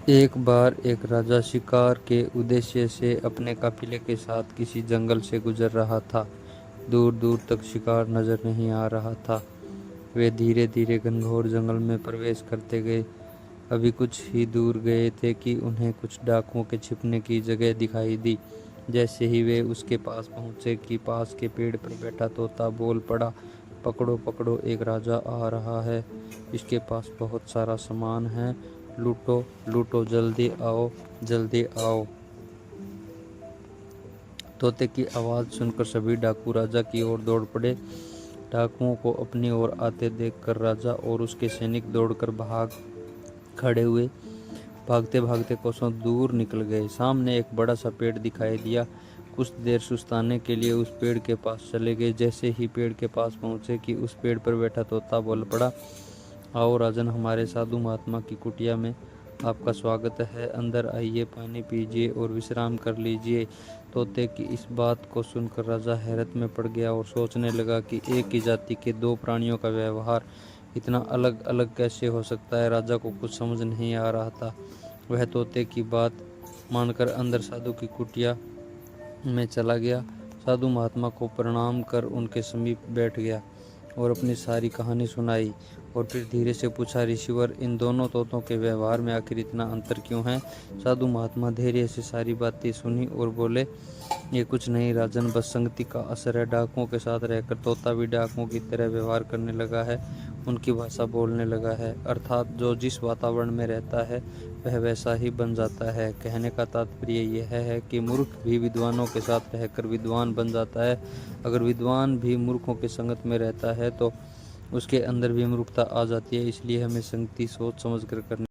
एक बार एक राजा शिकार के उद्देश्य से अपने काफिले के साथ किसी जंगल से गुजर रहा था। दूर दूर तक शिकार नजर नहीं आ रहा था। वे धीरे धीरे घनघोर जंगल में प्रवेश करते गए। अभी कुछ ही दूर गए थे कि उन्हें कुछ डाकुओं के छिपने की जगह दिखाई दी। जैसे ही वे उसके पास पहुंचे कि पास के पेड़ पर बैठा तोता बोल पड़ा, पकड़ो पकड़ो, एक राजा आ रहा है। इसके पास बहुत सारा सामान है, लूटो लूटो, जल्दी आओ जल्दी आओ। तोते की आवाज़ सुनकर सभी डाकू राजा की ओर दौड़ पड़े। डाकुओं को अपनी ओर आते देखकर राजा और उसके सैनिक दौड़कर भाग खड़े हुए। भागते भागते कोसों दूर निकल गए। सामने एक बड़ा सा पेड़ दिखाई दिया। कुछ देर सुस्ताने के लिए उस पेड़ के पास चले गए। जैसे ही पेड़ के पास पहुंचे कि उस पेड़ पर बैठा तोता बोल पड़ा, आओ राजन, हमारे साधु महात्मा की कुटिया में आपका स्वागत है। अंदर आइए, पानी पीजिए और विश्राम कर लीजिए। तोते की इस बात को सुनकर राजा हैरत में पड़ गया और सोचने लगा कि एक ही जाति के दो प्राणियों का व्यवहार इतना अलग अलग कैसे हो सकता है। राजा को कुछ समझ नहीं आ रहा था। वह तोते की बात मानकर अंदर साधु की कुटिया में चला गया। साधु महात्मा को प्रणाम कर उनके समीप बैठ गया और अपनी सारी कहानी सुनाई। और फिर धीरे से पूछा, ऋषिवर, इन दोनों तोतों के व्यवहार में आखिर इतना अंतर क्यों है? साधु महात्मा धैर्य से सारी बातें सुनी और बोले, ये कुछ नहीं राजन, बस संगति का असर है। डाकुओं के साथ रहकर तोता भी डाकुओं की तरह व्यवहार करने लगा है, उनकी भाषा बोलने लगा है। अर्थात जो जिस वातावरण में रहता है वह वैसा ही बन जाता है। कहने का तात्पर्य यह है कि मूर्ख भी विद्वानों के साथ रहकर विद्वान बन जाता है। अगर विद्वान भी मूर्खों की संगत में रहता है तो उसके अंदर भी मूर्खता आ जाती है। इसलिए हमें संगति सोच समझ कर करनी